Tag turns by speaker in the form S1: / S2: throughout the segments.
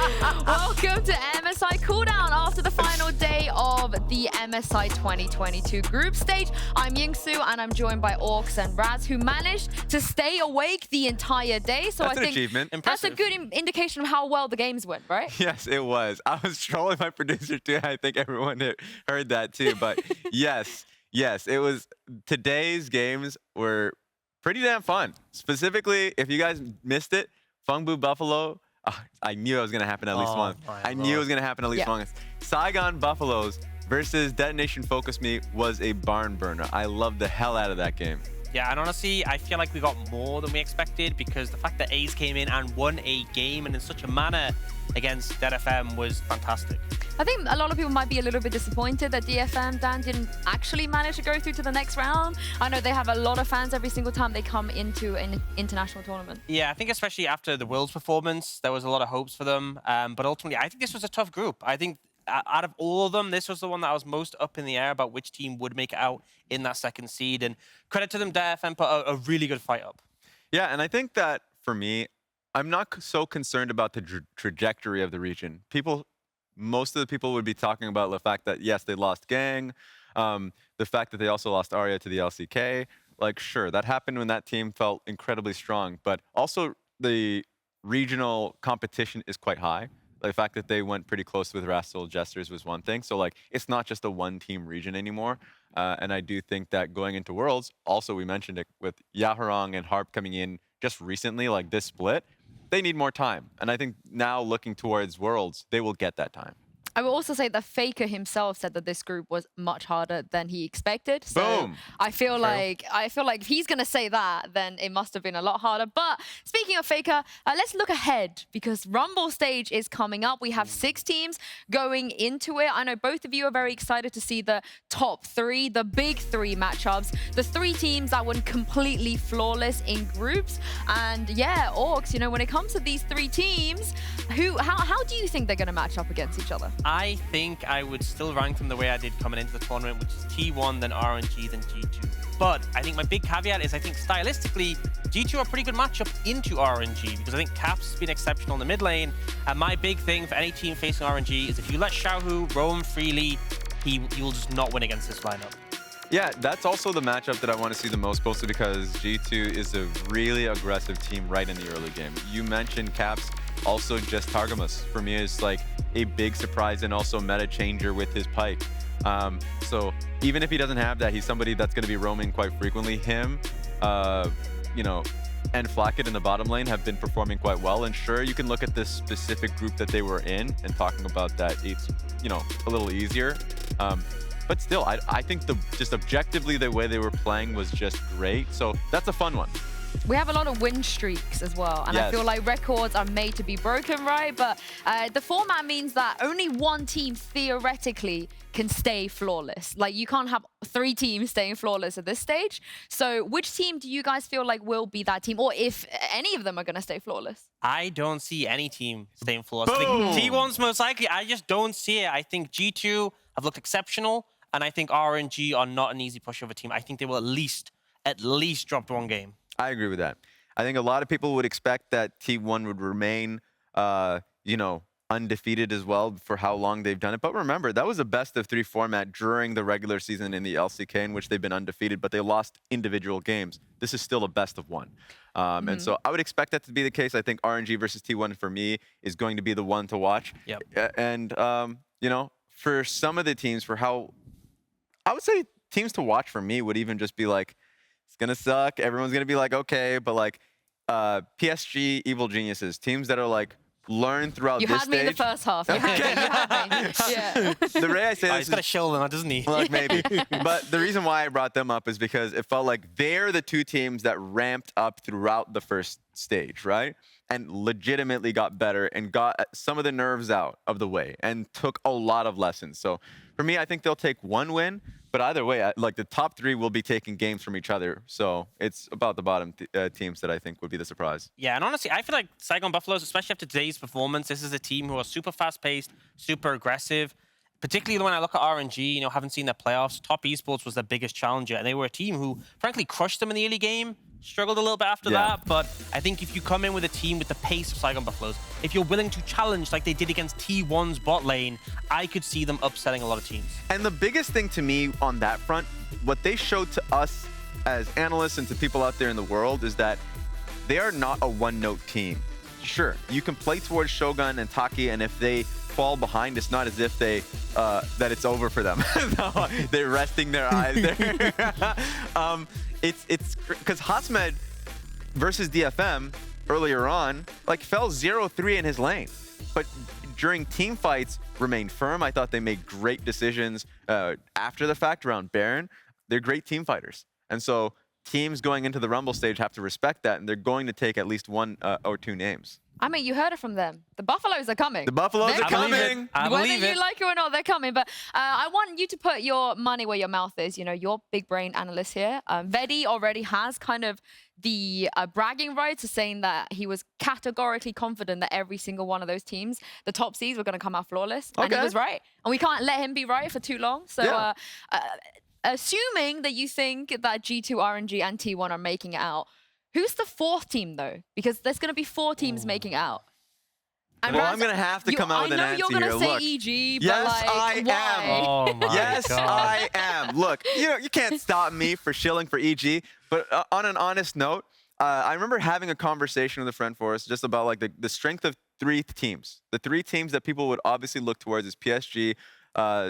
S1: Welcome to MSI Cooldown after the final day of the MSI 2022 group stage. I'm Yinsu and I'm joined by Aux and Raz, who managed to stay awake the entire day. So
S2: That's
S1: I
S2: an
S1: think
S2: achievement.
S1: that's a
S2: Impressive.
S1: good indication of how well the games went, right?
S2: Yes, it was. I was trolling my producer too. I think everyone heard that too. But yes, it was. Today's games were pretty damn fun. Specifically, if you guys missed it, Fungbu Buffalo. I knew it was going to happen at least once. I knew it was going to happen at least once. Saigon Buffaloes versus Detonation Focus Me was a barn burner. I loved the hell out of that game.
S3: Yeah, and honestly, I feel like we got more than we expected because the fact that A's came in and won a game and in such a manner against DFM was fantastic.
S1: I think a lot of people might be a little bit disappointed that DFM, Dan, didn't actually manage to go through to the next round. I know they have a lot of fans every single time they come into an international tournament.
S3: Yeah, I think especially after the Worlds performance, there was a lot of hopes for them. But ultimately, I think this was a tough group. I think out of all of them, this was the one that I was most up in the air about which team would make it out in that second seed. And credit to them, DFM put a really good fight up.
S2: Yeah, and I think that for me, I'm not so concerned about the trajectory of the region. Most of the people would be talking about the fact that, yes, they lost Gang, the fact that they also lost Arya to the LCK. Like, sure, that happened when that team felt incredibly strong, but also the regional competition is quite high. The fact that they went pretty close with Rastal Jesters was one thing. So, like, it's not just a one-team region anymore. And I do think that going into Worlds, also we mentioned it with Yaharong and Harp coming in just recently, like this split, they need more time. And I think now looking towards Worlds, they will get that time.
S1: I will also say that FLICKR himself said that this group was much harder than he expected. So
S2: Boom.
S1: I feel like if he's gonna say that, then it must have been a lot harder. But speaking of FLICKR, let's look ahead because Rumble stage is coming up. We have 6 teams going into it. I know both of you are very excited to see the top 3, the big 3 matchups, the 3 teams that went completely flawless in groups. And yeah, Aux, you know, when it comes to these 3 teams, how do you think they're gonna match up against each other?
S3: I think I would still rank them the way I did coming into the tournament, which is T1, then RNG, then G2. But I think my big caveat is I think stylistically, G2 are a pretty good matchup into RNG because I think Caps has been exceptional in the mid lane. And my big thing for any team facing RNG is if you let Xiaohu roam freely, he will just not win against this lineup.
S2: Yeah, that's also the matchup that I want to see the most, mostly because G2 is a really aggressive team right in the early game. You mentioned Caps, also just Targamas. For me, is like a big surprise and also meta changer with his Pike. So even if he doesn't have that, he's somebody that's going to be roaming quite frequently. Him, you know, and FLICKR in the bottom lane have been performing quite well. And sure, you can look at this specific group that they were in and talking about that it's, you know, a little easier. But still, I think just objectively the way they were playing was just great. So that's a fun one.
S1: We have a lot of win streaks as well, and I feel like records are made to be broken, right? But the format means that only one team theoretically can stay flawless. Like, you can't have 3 teams staying flawless at this stage. So which team do you guys feel like will be that team, or if any of them are going to stay flawless?
S3: I don't see any team staying flawless. I think T1's most likely. I just don't see it. I think G2 have looked exceptional, and I think RNG are not an easy pushover team. I think they will at least drop 1 game.
S2: I agree with that. I think a lot of people would expect that T1 would remain, you know, undefeated as well for how long they've done it. But remember, that was a best-of-3 format during the regular season in the LCK in which they've been undefeated, but they lost individual games. This is still a best-of-1. And so I would expect that to be the case. I think RNG versus T1 for me is going to be the one to watch.
S3: Yep.
S2: And, you know, for some of the teams, for how I would say teams to watch for me would even just be like, it's going to suck. Everyone's going to be like, okay. But like PSG, Evil Geniuses, teams that are like learn throughout this stage.
S1: You had me in the first half. You had me. Yeah.
S2: The way I say this
S3: he's got to show them, doesn't he?
S2: Like maybe. But the reason why I brought them up is because it felt like they're the 2 teams that ramped up throughout the first stage, right? And legitimately got better and got some of the nerves out of the way and took a lot of lessons. So for me, I think they'll take 1 win. But either way, like the top 3 will be taking games from each other. So it's about the bottom teams that I think would be the surprise.
S3: Yeah, and honestly, I feel like Saigon Buffaloes, especially after today's performance, this is a team who are super fast-paced, super aggressive. Particularly when I look at RNG, you know, haven't seen their playoffs. Top Esports was their biggest challenger, and they were a team who, frankly, crushed them in the early game. struggled a little bit after
S2: Yeah.
S3: that, but I think if you come in with a team with the pace of Saigon Buffaloes, if you're willing to challenge like they did against T1's bot lane, I could see them upsetting a lot of teams.
S2: And the biggest thing to me on that front, what they showed to us as analysts and to people out there in the world is that they are not a one-note team. Sure, you can play towards Shogun and Taki, and if they fall behind, it's not as if they that it's over for them. No, they're resting their eyes there. It's because Hasmed versus DFM earlier on like fell 0-3 in his lane, but during team fights remained firm. I thought they made great decisions after the fact around Baron. They're great team fighters, and so teams going into the Rumble stage have to respect that, and they're going to take at least one or two names.
S1: I mean, you heard it from them. The Buffaloes are coming.
S2: The Buffaloes
S1: They're
S2: are coming.
S3: I
S1: Whether
S3: believe
S1: you
S3: it.
S1: like it or not, they're coming. But I want you to put your money where your mouth is. You know, your big brain analyst here. Vedi already has kind of the bragging rights of saying that he was categorically confident that every single one of those teams, the top seeds, were going to come out flawless. And he
S2: Okay.
S1: was right. And we can't let him be right for too long. So
S2: Yeah.
S1: assuming that you think that G2, RNG, and T1 are making it out, who's the fourth team, though? Because there's going to be 4 teams making it out. And
S2: Well,
S1: Raz,
S2: I'm going to have to come out with an
S1: I know
S2: answer
S1: you're going
S2: here.
S1: to say
S2: Look,
S1: EG, but
S2: yes,
S1: like,
S2: I am.
S1: why?
S3: Oh my
S2: yes,
S3: God.
S2: I am. Look, you can't stop me for shilling for EG. But on an honest note, I remember having a conversation with a friend for us just about like the strength of 3 teams. The 3 teams that people would obviously look towards is PSG,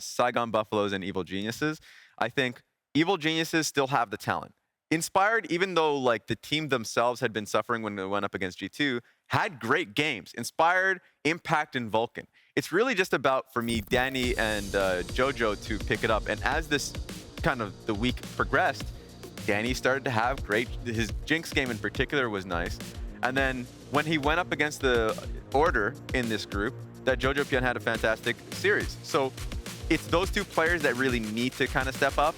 S2: Saigon Buffaloes, and Evil Geniuses. I think Evil Geniuses still have the talent. Inspired, even though like the team themselves had been suffering when they went up against G2, had great games. Inspired, Impact, and Vulcan. It's really just about, for me, Danny and Jojo to pick it up. And as this kind of the week progressed, Danny started to have great, his Jinx game in particular was nice. And then when he went up against the Order in this group, that Jojo Pian had a fantastic series. So it's those 2 players that really need to kind of step up.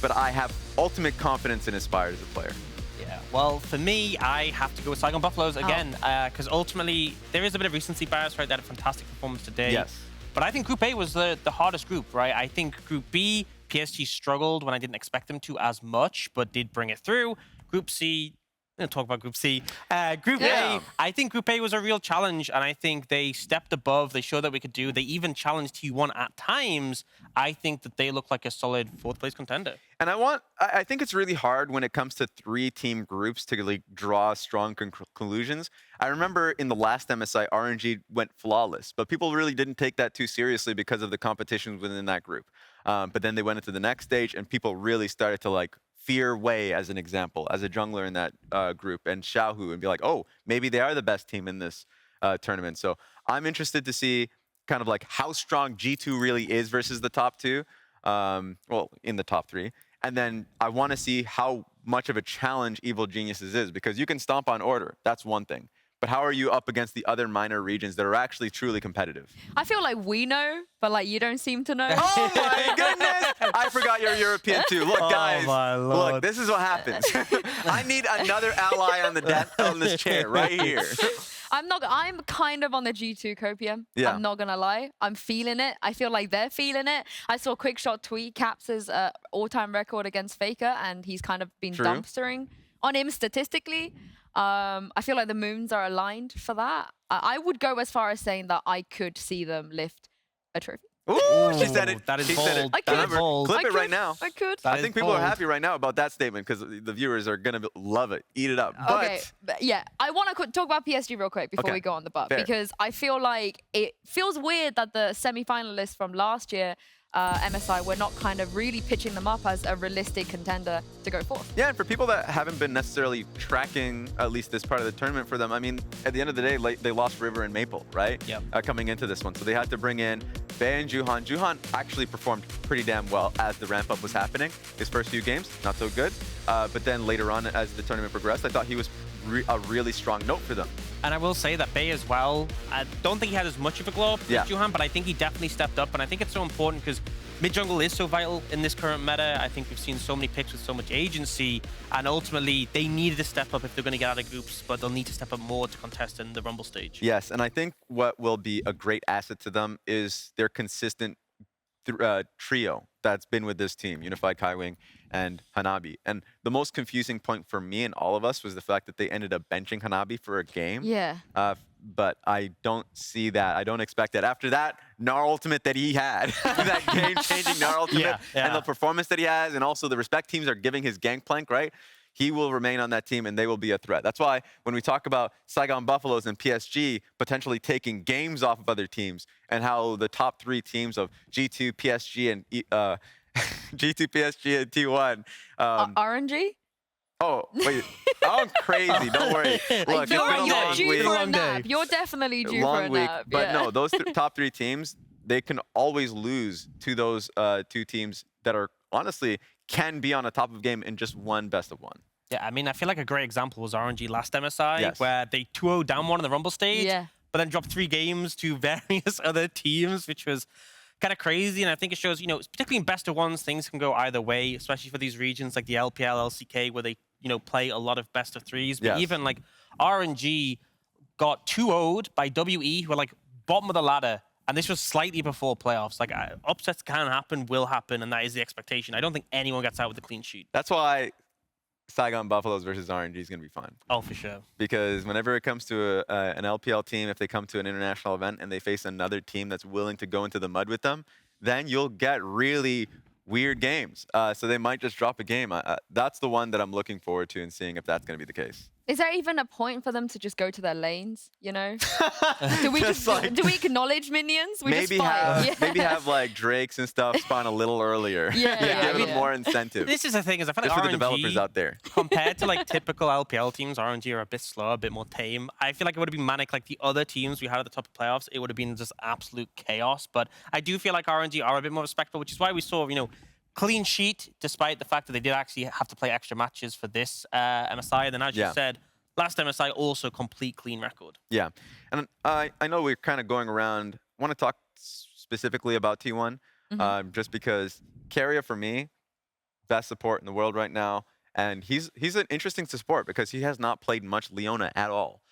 S2: But I have ultimate confidence in Inspired as a player.
S3: Yeah, well, for me, I have to go with Saigon Buffaloes again, because ultimately, there is a bit of recency bias, right? They had a fantastic performance today.
S2: Yes.
S3: But I think Group A was the hardest group, right? I think Group B, PSG struggled when I didn't expect them to as much, but did bring it through. Group C, I'm going to talk about Group C. Group
S2: Yeah.
S3: A, I think Group A was a real challenge, and I think they stepped above. They showed that we could do. They even challenged T1 at times. I think that they look like a solid 4th place contender.
S2: And I think it's really hard when it comes to 3-team groups to like draw strong conclusions. I remember in the last MSI, RNG went flawless, but people really didn't take that too seriously because of the competitions within that group. But then they went into the next stage, and people really started to like fear Wei, as an example, as a jungler in that group, and Xiaohu, and be like, oh, maybe they are the best team in this tournament. So I'm interested to see kind of like how strong G2 really is versus the top 2, well, in the top 3. And then I want to see how much of a challenge Evil Geniuses is, because you can stomp on Order. That's one thing. But how are you up against the other minor regions that are actually truly competitive?
S1: I feel like we know, but like you don't seem to know.
S2: Oh my goodness! I forgot you're European too. Look, guys.
S3: my
S2: Look,
S3: Lord.
S2: this is what happens. I need another ally on this chair right here.
S1: I'm kind of on the G2 copium.
S2: Yeah.
S1: I'm not gonna lie. I'm feeling it. I feel like they're feeling it. I saw Quickshot tweet Caps' all-time record against FLICKR, and he's kind of been
S2: True.
S1: dumpstering on him statistically. I feel like the moons are aligned for that. I would go as far as saying that I could see them lift a trophy.
S2: Ooh, she said it.
S3: That is
S2: She said it.
S3: bold.
S1: I could.
S2: Remember,
S3: bold.
S2: clip
S1: I
S2: it
S1: could.
S2: right now.
S1: I could.
S3: That
S2: I
S3: is
S2: think people are
S3: bold.
S2: happy right now about that statement because the viewers are going to love it, eat it up.
S1: Okay, but yeah, I want to talk about PSG real quick before
S2: Okay,
S1: we go on the butt,
S2: fair.
S1: because I feel like it feels weird that the semi-finalists from last year, MSI, were not kind of really pitching them up as a realistic contender to go forth.
S2: Yeah, and for people that haven't been necessarily tracking at least this part of the tournament for them, I mean, at the end of the day, like, they lost River and Maple, right?
S3: Yep.
S2: Coming into this one. So they had to bring in Bae and Juhan. Juhan actually performed pretty damn well as the ramp-up was happening. His first few games, not so good. But then later on, as the tournament progressed, I thought he was a really strong note for them.
S3: And I will say that Bae as well, I don't think he had as much of a glow up
S2: Yeah.
S3: as Juhan, but I think he definitely stepped up. And I think it's so important because mid-jungle is so vital in this current meta. I think we've seen so many picks with so much agency, and ultimately they needed to step up if they're going to get out of groups, but they'll need to step up more to contest in the Rumble stage.
S2: Yes, and I think what will be a great asset to them is their consistent trio. that's been with this team, Unified Kaiwing and Hanabi. And the most confusing point for me and all of us was the fact that they ended up benching Hanabi for a game.
S1: Yeah.
S2: But I don't see that. I don't expect that. After that Gnar ultimate that he had, that game-changing Gnar ultimate, and the performance that he has, and also the respect teams are giving his Gangplank, right? He will remain on that team, and they will be a threat. That's why when we talk about Saigon Buffaloes and PSG potentially taking games off of other teams, and how the top 3 teams of G2, PSG, and G2, PSG, and T1.
S1: RNG?
S2: Oh, wait. I'm crazy. Don't worry. Look,
S1: you're due for a nap. You're definitely due for a nap.
S2: But no, those top 3 teams, they can always lose to those 2 teams that are honestly can be on a top of game in just one best of 1.
S3: Yeah, I mean, I feel like a great example was RNG last MSI, where they 2-0 down one in the Rumble stage, but then dropped 3 games to various other teams, which was kind of crazy. And I think it shows, you know, particularly in best of 1s, things can go either way, especially for these regions like the LPL, LCK, where they, you know, play a lot of best of 3s. But even like RNG got 2-0'd by WE, who are like bottom of the ladder. And this was slightly before playoffs. Like, upsets can happen, will happen, and that is the expectation. I don't think anyone gets out with a clean sheet.
S2: That's why Saigon Buffaloes versus RNG is going to be fun.
S3: Oh, for sure.
S2: Because whenever it comes to an LPL team, if they come to an international event and they face another team that's willing to go into the mud with them, then you'll get really weird games. So they might just drop a game. That's the one that I'm looking forward to and seeing if that's going to be the case.
S1: Is there even a point for them to just go to their lanes, you know? Do we do we acknowledge minions? We
S2: maybe have like Drakes and stuff spawn a little earlier. Give them more incentive.
S3: This is the thing, is I feel like
S2: for
S3: RNG,
S2: the developers out there,
S3: compared to like typical LPL teams, RNG are a bit slower, a bit more tame. I feel like it would have been manic like the other teams we had at the top of playoffs. It would have been just absolute chaos. But I do feel like RNG are a bit more respectful, which is why we saw, you know, clean sheet, despite the fact that they did actually have to play extra matches for this MSI. And then as you said, last MSI also complete clean record.
S2: Yeah, and I know we're kind of going around. I want to talk specifically about T1, just because Carrier for me, best support in the world right now, and he's an interesting support because he has not played much Leona at all,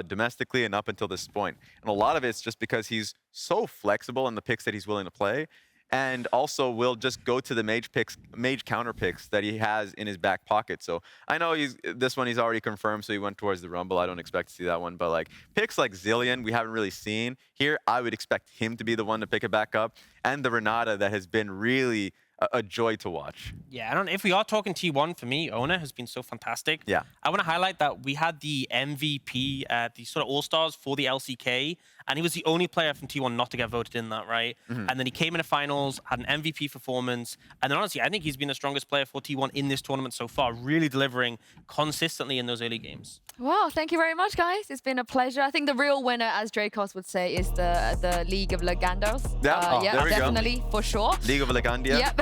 S2: domestically and up until this point. And a lot of it's just because he's so flexible in the picks that he's willing to play. And also will just go to the mage counter picks that he has in his back pocket. So I know this one he's already confirmed, so he went towards the Rumble. I don't expect to see that one. But like picks like Zillion, we haven't really seen. Here, I would expect him to be the one to pick it back up. And the Renata that has been really a joy to watch.
S3: Yeah, if we are talking T1, for me, Ona has been so fantastic.
S2: Yeah.
S3: I want to highlight that we had the MVP at the sort of All-Stars for the LCK, and he was the only player from T1 not to get voted in that, right? And then he came in the finals, had an MVP performance, and then honestly, I think he's been the strongest player for T1 in this tournament so far, really delivering consistently in those early games.
S1: Well, thank you very much, guys. It's been a pleasure. I think the real winner, as Dracos would say, is the League of Legendos.
S2: Yeah,
S1: definitely, for sure.
S2: League of Legandia.
S1: Yep.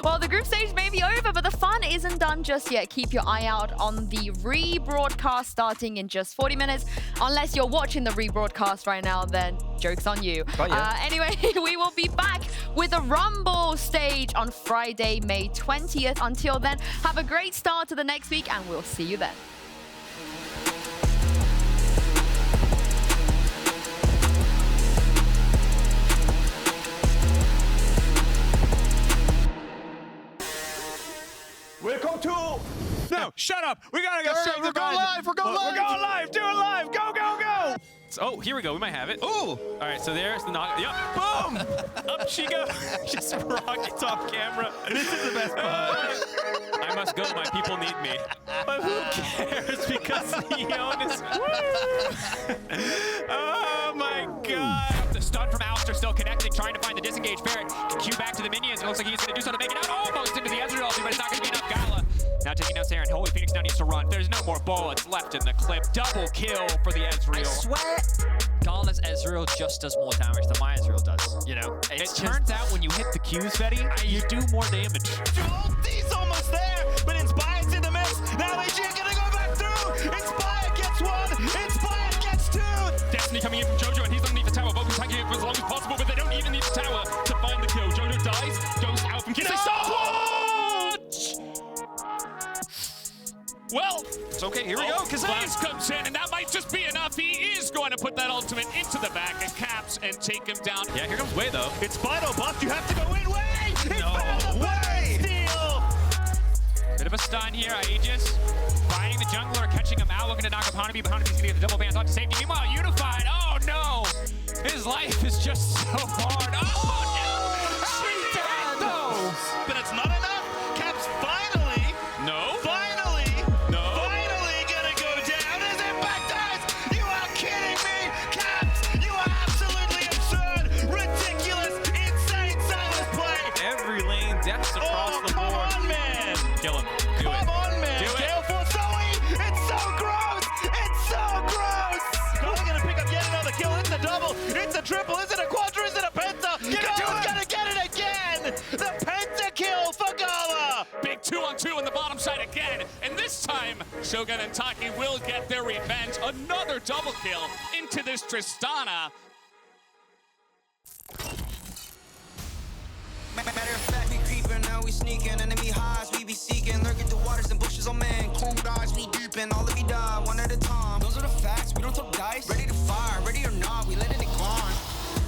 S1: Well, the group stage may be over, but the fun isn't done just yet. Keep your eye out on the rebroadcast starting in just 40 minutes. Unless you're watching the rebroadcast right now, then joke's on you. Anyway, we will be back with the Rumble stage on Friday, May 20th. Until then, have a great start to the next week, and we'll see you then.
S4: Welcome to...
S5: No, shut up. We gotta go straight to the
S4: We're going live. We're going live.
S5: We're going live. Do it live. Go, go, go. Oh, here we go. We might have it.
S4: Ooh.
S5: All right, so there's the knock. Yep. Boom. Up she goes. Just rockets off camera.
S4: This is the best part.
S5: I must go. My people need me. But who cares? Because Leon is... Oh, my God. The stun from Alistair still connecting, trying to find the disengaged Barrett. Q back to the minions. It looks like he's going to do something to make it out almost into the Ezreal, but it's not going to be enough. Gala now taking down Saren. Holy Phoenix now needs to run. There's no more bullets left in the clip. Double kill for the Ezreal.
S6: I swear, Gala's Ezreal just does more damage than my Ezreal does. You know,
S5: it turns out when you hit the Qs, Fetty, you do more damage.
S4: He's almost there, but Inspired's in the mess. Now AG gonna go back through. Inspired gets one. Inspired gets two.
S5: Destiny coming in from Jojo, and he's underneath the tower. Both attacking it for as long as possible, but they don't even need the tower to find the kill. Jojo dies, goes out from Kiss. They Well,
S4: it's okay, here we go.
S5: Flash comes in, and that might just be enough. He is going to put that ultimate into the back of Caps and take him down.
S4: Yeah, here comes Way, though. It's Vital Buff. You have to go in, Way!
S5: No. of a stun here. Aegis finding the jungler, catching him out, looking to knock up Hanabi, but Hanabi's gonna get the double bans onto safety. Meanwhile, Unified, oh no! His life is just so hard. Oh no! She's dead though!
S4: But it's not enough. Caps finally gonna go down as Impact dies. You are kidding me, Caps. You are absolutely absurd, ridiculous, insane silence play.
S3: Every lane, depths across the
S4: Come
S3: board.
S4: on, man.
S5: Kill him. Do it.
S4: Come on, man.
S5: Do it.
S4: Gale for Zoe. It's so gross. It's so gross. Gala's gonna pick up yet another kill. It's a double. It's a triple. Is it a quadra? Is it a penta? Gala's gonna get it again. The penta kill for Gala.
S5: Big 2-on-2 on the bottom side again. And this time, Shogun and Taki will get their revenge. Another double kill into this Tristana.
S7: Matter of fact, we creeping, now we sneaking. Enemy highs, we be seeking. Lurking through waters and bushes, oh man. Cool guys, we deepin'. All of you die, one at a time. Those are the facts, we don't talk dice. Ready to fight.